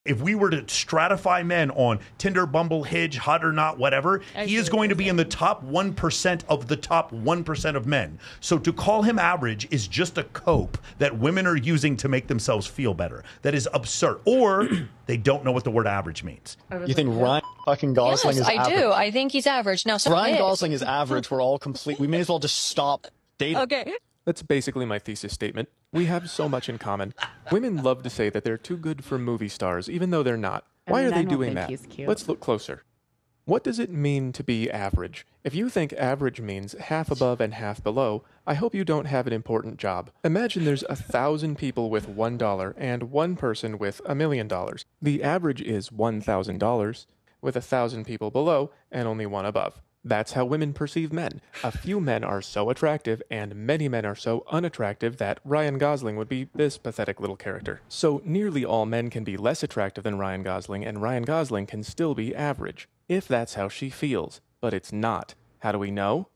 If we were to stratify men on Tinder, Bumble, Hinge, Hot or Not, whatever, he is going to be in the top 1% of the top 1% of men. So to call him average is just a cope that women are using to make themselves feel better. That is absurd. Or they don't know what the word average means. You think Ryan fucking Gosling is average? I do. I think he's average. Now, Ryan Gosling is average. We're all complete. We may as well just stop dating. Okay. That's basically my thesis statement. We have so much in common. Women love to say that they're too good for movie stars, even though they're not. Why are they doing that? Let's look closer. What does it mean to be average? If you think average means half above and half below, I hope you don't have an important job. Imagine there's 1,000 people with $1 and one person with $1 million. The average is $1,000, with 1,000 people below and only one above. That's how women perceive men. A few men are so attractive, and many men are so unattractive that Ryan Gosling would be this pathetic little character. So nearly all men can be less attractive than Ryan Gosling, and Ryan Gosling can still be average, if that's how she feels. But it's not. How do we know?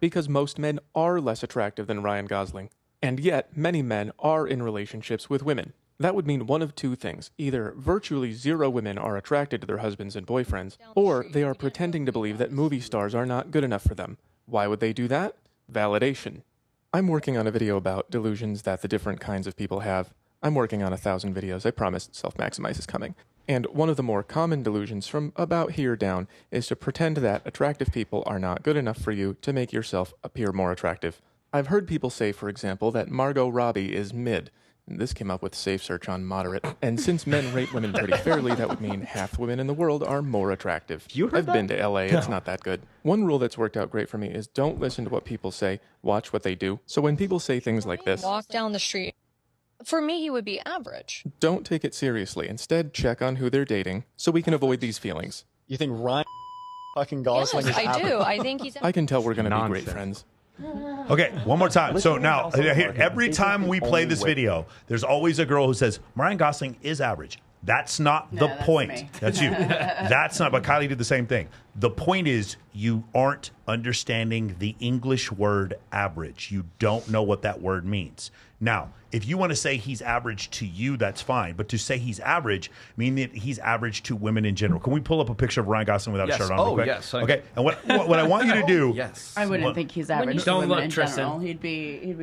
Because most men are less attractive than Ryan Gosling, and yet many men are in relationships with women. That would mean one of two things. Either virtually zero women are attracted to their husbands and boyfriends, or they are pretending to believe that movie stars are not good enough for them. Why would they do that? Validation. I'm working on a video about delusions that the different kinds of people have. I'm working on 1,000 videos. I promise Self-Maximize is coming. And one of the more common delusions from about here down is to pretend that attractive people are not good enough for you to make yourself appear more attractive. I've heard people say, for example, that Margot Robbie is mid. This came up with Safe Search on moderate. And since men rate women pretty fairly, that would mean half the women in the world are more attractive. I've been to LA, it's not that good. One rule that's worked out great for me is don't listen to what people say, watch what they do. So when people say things like this, walk down the street. For me, he would be average. Don't take it seriously. Instead, check on who they're dating so we can avoid these feelings. You think Ryan fucking Gosling is average? I do. I think he's I can tell we're going to be great friends. Okay, one more time. So now, every time we play this video, there's always a girl who says, Ryan Gosling is average. That's not the point. Me. That's you. That's not, but Kylie did the same thing. The point is you aren't understanding the English word average. You don't know what that word means. Now, if you want to say he's average to you, that's fine. But to say he's average, meaning that he's average to women in general. Can we pull up a picture of Ryan Gosling without a shirt on? Oh, real quick? yes. Okay. And what I want you to do. Yes. I wouldn't think he's average to Don't women look, in Tristan. general. He'd be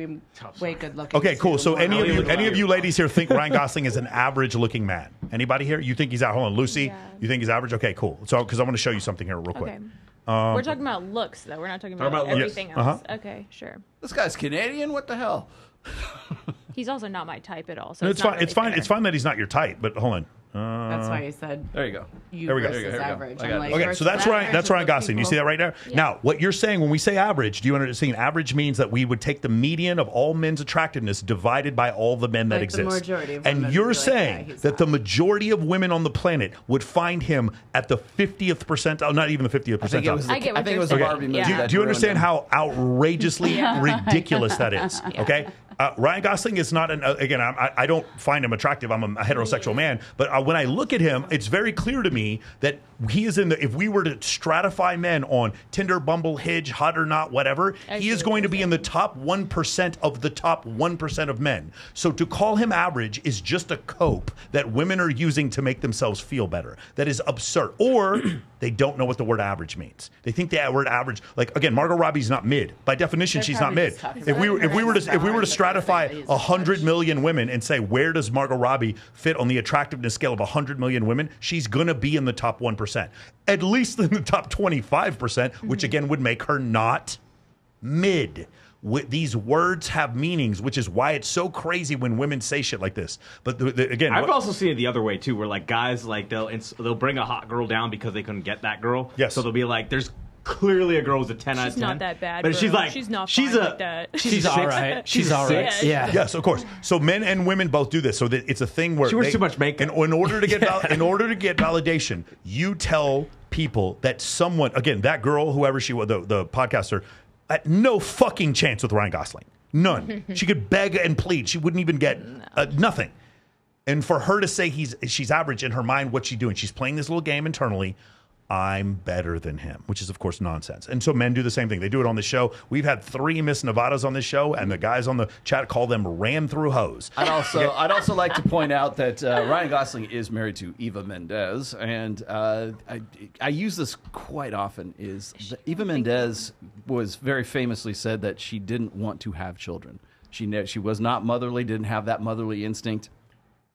way good looking. Okay, cool. So any of you ladies here think Ryan Gosling is an average looking man? Anybody here? You think he's out? Hold on, Lucy. Yeah. You think he's average? Okay, cool. So because I want to show you something here real quick. Okay. We're talking about looks, though. We're not talking about everything else. Okay, sure. This guy's Canadian? What the hell? He's also not my type at all. So No, it's it's not fine. really It's fine. fair. It's fine that he's not your type. But hold on. That's why you said. There you go. There we go. Versus average. I got it. Like, Okay, so that's Ryan. That's Ryan Gosling. You see that right there? Yeah. Now, what you're saying when we say average, do you understand? Average means that we would take the median of all men's attractiveness divided by all the men that Like the exist. majority of and women you're would be like, saying yeah, he's that not. the majority of women on the planet would find him at the 50th percentile, not even the 50th I think it was percentile. the, I get what I think it you're was the saying. Barbie movie. Yeah. that Do you ruined understand him. how outrageously ridiculous that is? Yeah. Okay. Ryan Gosling is not again. I don't find him attractive. I'm a heterosexual man, but when I look at him, it's very clear to me that he is in the. If we were to stratify men on Tinder, Bumble, Hinge, Hot or Not, whatever, he is going to be in the top 1% of the top 1% of men. So to call him average is just a cope that women are using to make themselves feel better. That is absurd. Or they don't know what the word average means. They think the word average, like again, Margot Robbie's not mid. By definition, They're she's not probably mid. just talking If we were to stratify 100 million women and say, where does Margot Robbie fit on the attractiveness scale of 100 million women? She's going to be in the top 1%, at least in the top 25%, which again would make her not mid. These words have meanings, which is why it's so crazy when women say shit like this. But again, I've also seen it the other way too, where like guys like they'll bring a hot girl down because they couldn't get that girl. Yes. So they'll be like, there's clearly a girl who's a 10 out of 10. She's not that bad, But bro. she's like, She's not she's fine a, like that. She's all six. right. She's all right. six. Yeah. Yes, of course. So men and women both do this. So that it's a thing where She wears too much makeup. In order to get in order to get validation, you tell people that someone, again, that girl, whoever she was, the podcaster, no fucking chance with Ryan Gosling. None. She could beg and plead. She wouldn't even get nothing. And for her to say she's average in her mind, what's she doing? She's playing this little game internally. I'm better than him, which is, of course, nonsense. And so men do the same thing. They do it on the show. We've had 3 Miss Nevadas on this show, and the guys on the chat call them ran through hose. I'd also like to point out that Ryan Gosling is married to Eva Mendes, and I use this quite often. Eva Mendes was very famously said that she didn't want to have children. She was not motherly, didn't have that motherly instinct.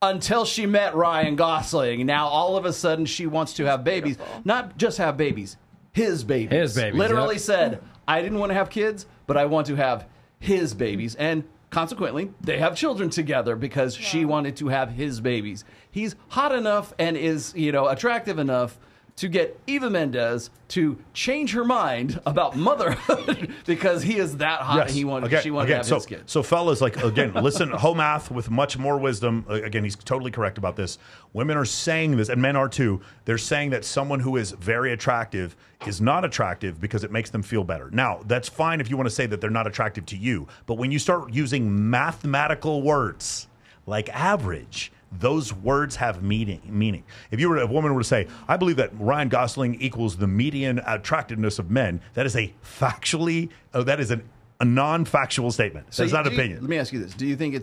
Until she met Ryan Gosling. Now, all of a sudden, she wants to have babies. Not just have babies, his babies. His babies. Literally said, I didn't want to have kids, but I want to have his babies. And consequently, they have children together because she wanted to have his babies. He's hot enough and is, attractive enough to get Eva Mendes to change her mind about motherhood because he is that hot and she wanted to have his kids. So fellas, again, listen, Homath with much more wisdom. Again, he's totally correct about this. Women are saying this, and men are too. They're saying that someone who is very attractive is not attractive because it makes them feel better. Now, that's fine if you want to say that they're not attractive to you. But when you start using mathematical words like average, those words have meaning. If a woman were to say, I believe that Ryan Gosling equals the median attractiveness of men, that is a non-factual statement. So it's not an opinion. Let me ask you this. Do you think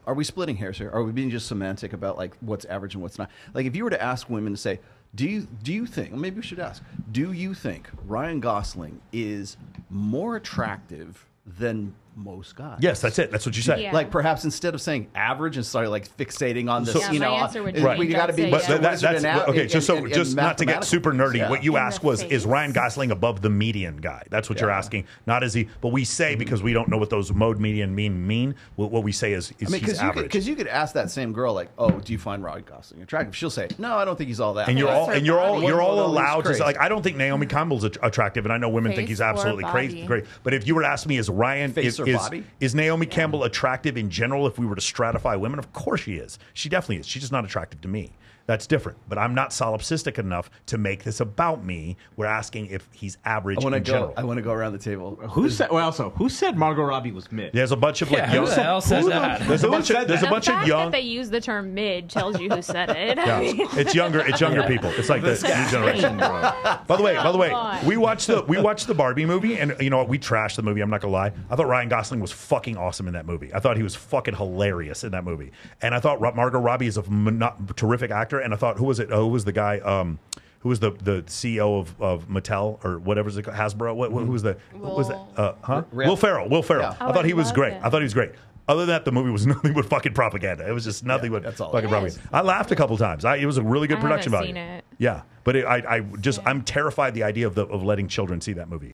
are we splitting hairs here? Are we being just semantic about what's average and what's not? Like if you were to ask women to say, do you think, maybe we should ask, do you think Ryan Gosling is more attractive than most guys? Yes, that's it. That's what you say. Yeah. Like perhaps instead of saying average and starting fixating on this, my answer would be we got to be. Okay, so just not to get super nerdy. What you asked was, is Ryan Gosling above the median guy? That's what you're asking. Not is he? But we say because we don't know what those mode median mean. What we say is he's average. Because you could ask that same girl oh, do you find Ryan Gosling attractive? She'll say, no, I don't think he's all that. And you're all allowed to say, I don't think Naomi Campbell's attractive, and I know women think he's absolutely crazy. Great. But if you were to ask me, is Ryan is Naomi Campbell attractive in general if we were to stratify women? Of course she is. She definitely is. She's just not attractive to me. That's different. But I'm not solipsistic enough to make this about me. We're asking if he's average in general. I want to go around the table. Who said Margot Robbie was mid? There's a bunch of young. Who the hell said that? There's a bunch of young. That they use the term mid tells you who said it. Yeah. It's younger people. It's like the new generation. By the way, we watched the Barbie movie, and you know what? We trashed the movie. I'm not gonna lie. I thought Ryan Gosling was fucking awesome in that movie. I thought he was fucking hilarious in that movie, and I thought Margot Robbie is a terrific actor. And I thought, who was it? Who was the guy? Who was the CEO of Mattel or whatever's it called? Hasbro? Who was the? Will Ferrell. Will Ferrell. Yeah. I thought he was great. I thought he was great. Other than that, the movie was nothing but fucking propaganda. It was just nothing but fucking propaganda. I laughed a couple times. It was a really good production value. Seen it. Yeah, but I'm terrified the idea of letting children see that movie.